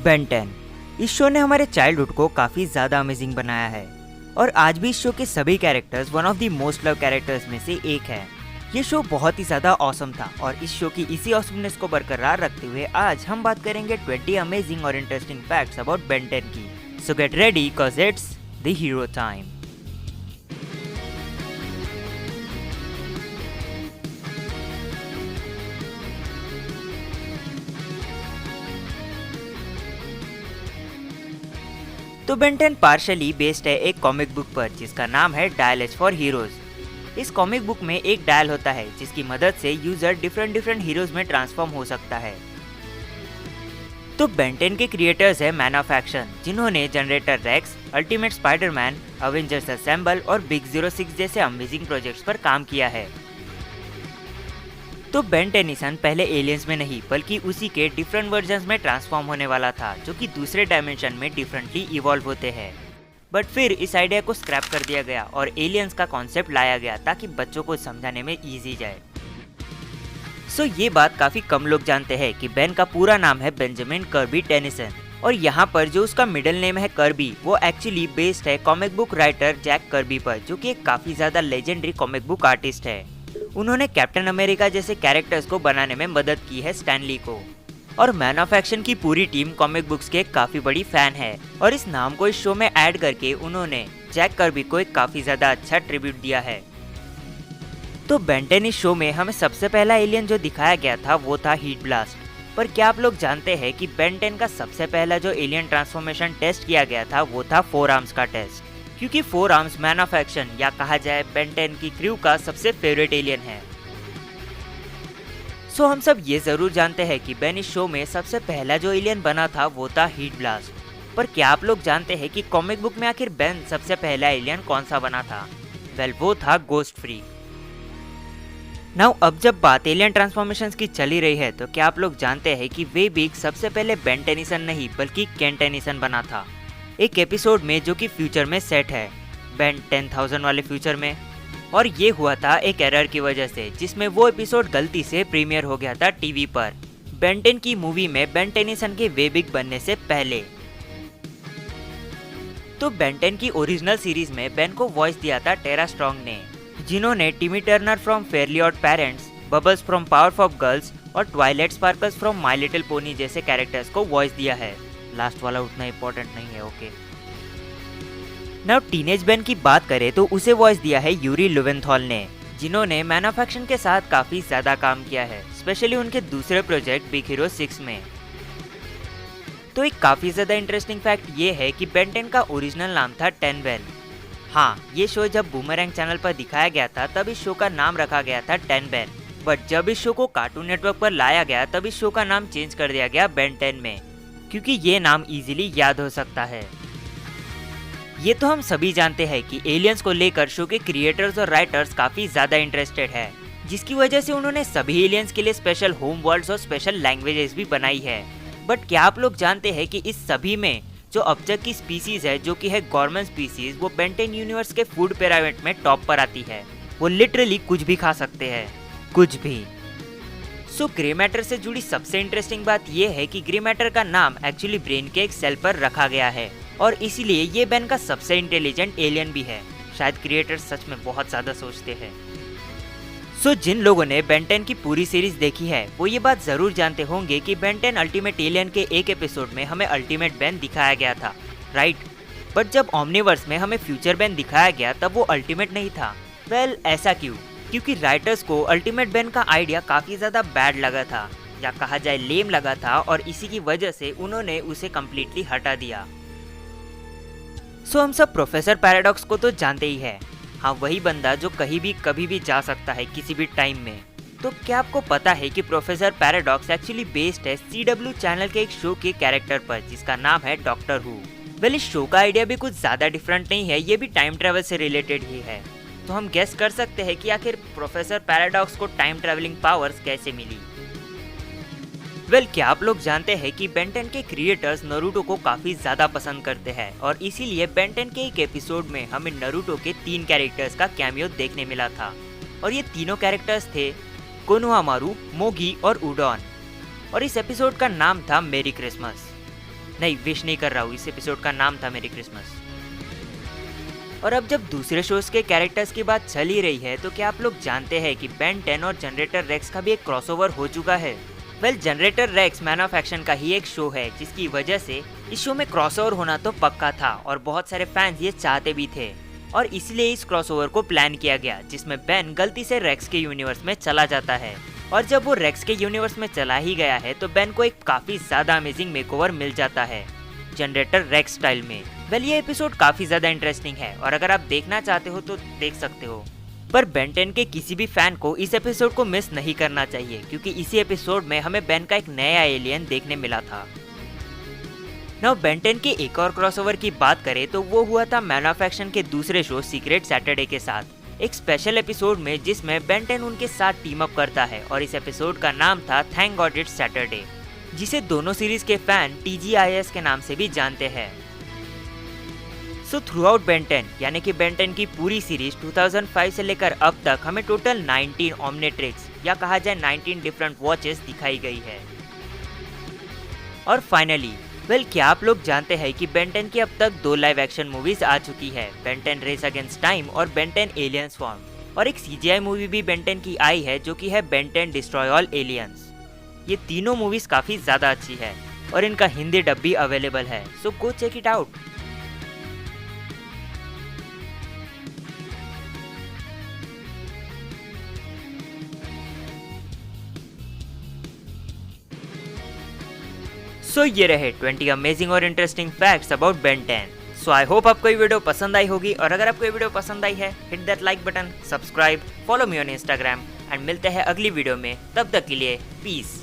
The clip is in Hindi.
बेन 10। इस शो ने हमारे चाइल्डहुड को काफी ज्यादा अमेजिंग बनाया है और आज भी इस शो के सभी characters one of the most love characters में से एक है। ये शो बहुत ही ज्यादा ऑसम था और इस शो की इसी ऑसमनेस को बरकरार रखते हुए आज हम बात करेंगे 20 अमेजिंग और इंटरेस्टिंग फैक्ट्स अबाउट बेन 10 की। So get ready cause it's the hero time। तो बेन 10 पार्शली बेस्ड है एक कॉमिक बुक पर जिसका नाम है डायल एच फॉर हीरोज। इस कॉमिक बुक में एक डायल होता है जिसकी मदद से यूजर डिफरेंट हीरोज में ट्रांसफॉर्म हो सकता है। तो बेन 10 के क्रिएटर्स है मैन ऑफ एक्शन, जिन्होंने Generator Rex, Ultimate Spiderman, Avengers Assemble और बिग 06 जैसे अमेजिंग प्रोजेक्ट्स पर काम किया है। तो बेन टेनिसन पहले एलियंस में नहीं बल्कि उसी के डिफरेंट वर्जन्स में ट्रांसफॉर्म होने वाला था, जो कि दूसरे डायमेंशन में डिफरेंटली इवॉल्व होते हैं। बट फिर इस आइडिया को स्क्रैप कर दिया गया और एलियंस का कॉन्सेप्ट लाया गया ताकि बच्चों को समझाने में इजी जाए। सो ये बात काफी कम लोग जानते हैं कि बेन का पूरा नाम है बेंजामिन कर्बी टेनिसन और यहाँ पर जो उसका मिडिल नेम है कर्बी, वो एक्चुअली बेस्ड है comic book writer Jack Kirby पर, जो कि एक काफी ज्यादा लेजेंडरी कॉमिक बुक आर्टिस्ट है। उन्होंने कैप्टन अमेरिका जैसे कैरेक्टर्स को बनाने में मदद की है स्टैन ली को। और मैन ऑफ एक्शन की पूरी टीम कॉमिक बुक्स के काफी बड़ी फैन है और इस नाम को इस शो में ऐड करके उन्होंने जैक कर्बी को एक काफी ज्यादा अच्छा ट्रिब्यूट दिया है। तो बेन 10 इस शो में हमें सबसे पहला एलियन जो दिखाया गया था वो था हीट ब्लास्ट। पर क्या आप लोग जानते हैं कि बेन 10 का सबसे पहला जो एलियन ट्रांसफॉर्मेशन टेस्ट किया गया था वो था 4 आर्म्स का टेस्ट, क्योंकि 4 आर्म्स मैन ऑफ एक्शन या कहा जाए बेन 10 की क्रू का सबसे फेवरेट एलियन है। सो हम सब ये जरूर जानते हैं कि बेन इस शो में सबसे पहला जो एलियन बना था वो था हीट ब्लास्ट। पर क्या आप लोग जानते हैं कि कॉमिक बुक में आखिर बेन सबसे पहला एलियन कौन सा बना था? वेल, वो था गोस्ट फ्रीक। नाउ अब जब बात एलियन ट्रांसफॉर्मेशंस की चली रही है, तो क्या आप लोग जानते हैं कि वे बिग सबसे पहले बेन टेनिसन नहीं बल्कि केन टेनिसन बना था, एक एपिसोड में जो कि फ्यूचर में सेट है, बेन 10,000 वाले फ्यूचर में। और ये हुआ था एक एरर की वजह से, जिसमें वो एपिसोड गलती से प्रीमियर हो गया था टीवी पर बेन 10 की मूवी में बेन टेनिसन के वे बिग बनने से पहले। तो बेन 10 की ओरिजिनल सीरीज में बेन को वॉइस दिया था टेरा स्ट्रॉन्ग ने, जिन्होंने Timmy Turner from Fairly Odd Parents, Bubbles from Powerpuff Girls और Twilight Sparkles from My Little Pony जैसे कैरेक्टर्स को वॉइस दिया है। लास्ट वाला उतना इम्पोर्टेंट नहीं है, ओके। नाउ टीनेज बेन की बात करें तो उसे वॉइस दिया है यूरी लुवेंथॉल ने, जिन्होंने मैन ऑफ एक्शन के साथ काफी ज्यादा काम किया है, स्पेशली उनके दूसरे प्रोजेक्ट बिग हीरो 6 में। तो एक काफी ज्यादा इंटरेस्टिंग फैक्ट ये है कि बेन 10 का ओरिजिनल नाम था 10 बेल। हाँ, ये शो जब बूमरैंग चैनल पर दिखाया गया था तब इस शो का नाम रखा गया था 10 बेल, बट जब इस शो को कार्टून नेटवर्क पर लाया गया तब इस शो का नाम चेंज कर दिया गया बेन 10 में, क्योंकि ये नाम इजीली याद हो सकता है। ये तो हम सभी जानते हैं कि एलियंस को लेकर शो के क्रिएटर्स और राइटर्स काफी ज्यादा इंटरेस्टेड है, जिसकी वजह से उन्होंने सभी एलियंस के लिए स्पेशल होम वर्ल्ड्स और स्पेशल लैंग्वेजेस भी बनाई है। बट क्या आप लोग जानते हैं कि इस सभी में जो अब तक की स्पीसीज है, जो कि है गवर्नमेंट स्पीसीज, वो बेन 10 यूनिवर्स के फूड पिरामिड में टॉप पर आती है। वो लिटरली कुछ भी खा सकते हैं, कुछ भी। सो ग्रे मैटर से जुड़ी सबसे इंटरेस्टिंग बात यह है कि ग्रे मैटर का नाम एक्चुअली ब्रेन के एक सेल पर रखा गया है और इसीलिए ये बेन का सबसे इंटेलिजेंट एलियन भी है। शायद क्रिएटर्स सच में बहुत ज्यादा सोचते हैं। सो जिन लोगों ने बेन 10 की पूरी सीरीज देखी है वो ये बात जरूर जानते होंगे कि बेन 10 अल्टीमेट एलियन के एक एपिसोड में हमें अल्टीमेट बेन दिखाया गया था, राइट? बट जब ओमनीवर्स में हमें फ्यूचर बेन दिखाया गया तब वो अल्टीमेट नहीं था। वेल, ऐसा क्यों? क्योंकि राइटर्स को अल्टीमेट बेन का आइडिया काफी ज्यादा बैड लगा था, या कहा जाए लेम लगा था, और इसी की वजह से उन्होंने उसे कम्प्लीटली हटा दिया। सो हम सब प्रोफेसर पैराडॉक्स को तो जानते ही है। हाँ, वही बंदा जो कहीं भी कभी भी जा सकता है किसी भी टाइम में। तो क्या आपको पता है कि प्रोफेसर पैराडॉक्स एक्चुअली बेस्ड है CW चैनल के एक शो के कैरेक्टर पर जिसका नाम है डॉक्टर हू। वेल, इस शो का आइडिया भी कुछ ज्यादा डिफरेंट नहीं है, ये भी टाइम ट्रेवल से रिलेटेड ही है। तो हम गेस कर सकते हैं कि आखिर प्रोफेसर पैराडॉक्स को टाइम ट्रेवलिंग पावर्स कैसे मिली। वेल, क्या आप लोग जानते हैं कि बेन 10 के क्रिएटर्स नरूटो को काफी ज्यादा पसंद करते हैं और इसीलिए बेन 10 के एक एपिसोड में हमें नरूटो के 3 कैरेक्टर्स का कैमियो देखने मिला था और ये तीनों कैरेक्टर्स थे कोनोहामारू, मोगी और उडॉन। और इस एपिसोड का नाम था मेरी क्रिसमस। नहीं, विश नहीं कर रहा हूँ, इस एपिसोड का नाम था मेरी क्रिसमस। और अब जब दूसरे शोज के कैरेक्टर्स की बात चल ही रही है, तो क्या आप लोग जानते हैं कि बेन 10 और जनरेटर रेक्स का भी एक क्रॉसओवर हो चुका है। Generator Rex Man of Action का ही एक शो है, जिसकी वजह से इस शो में क्रॉसओवर होना तो पक्का था और बहुत सारे फैंस ये चाहते भी थे, और इसलिए इस क्रॉसओवर को प्लान किया गया, जिसमें बेन गलती से रेक्स के यूनिवर्स में चला जाता है। और जब वो रेक्स के यूनिवर्स में चला ही गया है, तो बेन को एक काफी ज्यादा अमेजिंग मेकओवर मिल जाता है जनरेटर रेक्स स्टाइल में। ये एपिसोड काफी ज्यादा इंटरेस्टिंग है और अगर आप देखना चाहते हो तो देख सकते हो। पर बेन 10 के किसी भी फैन को इस एपिसोड को मिस नहीं करना चाहिए, क्योंकि इसी एपिसोड में हमें बेन का एक नया एलियन देखने मिला था। नाउ बेन 10 के एक और क्रॉसओवर की बात करें तो वो हुआ था मैन ऑफ एक्शन के दूसरे शो सीक्रेट सैटरडे के साथ, एक स्पेशल एपिसोड में जिसमें बेन 10 उनके साथ टीम अप करता है, और इस एपिसोड का नाम था थैंक गॉड इट्स सैटरडे, जिसे दोनों सीरीज के फैन TGIS के नाम से भी जानते हैं। सो थ्रू आउट बेन 10 यानी कि बेन 10 की पूरी सीरीज 2005 से लेकर अब तक हमें टोटल 19 ओमनिट्रिक्स या कहा जाए 19 डिफरेंट वॉचेस दिखाई गई है। और फाइनली क्या आप लोग जानते हैं कि बेन 10 की अब तक 2 लाइव एक्शन मूवीज आ चुकी है, बेन 10 रेस अगेंस्ट टाइम और बेन 10 एलियंस फॉर्म, और एक CGI मूवी भी बेन 10 की आई है जो कि है बेन 10 डिस्ट्रॉय ऑल एलियंस। ये तीनों मूवीज काफी ज्यादा अच्छी है और इनका हिंदी डब भी अवेलेबल है, सो गो चेक इट आउट। सो ये रहे 20 अमेजिंग और interesting facts about Ben 10। So I hope आपको ये वीडियो पसंद आई होगी, और अगर आपको ये वीडियो पसंद आई है, hit that like button, subscribe, follow me on Instagram, and मिलते हैं अगली वीडियो में। तब तक के लिए पीस।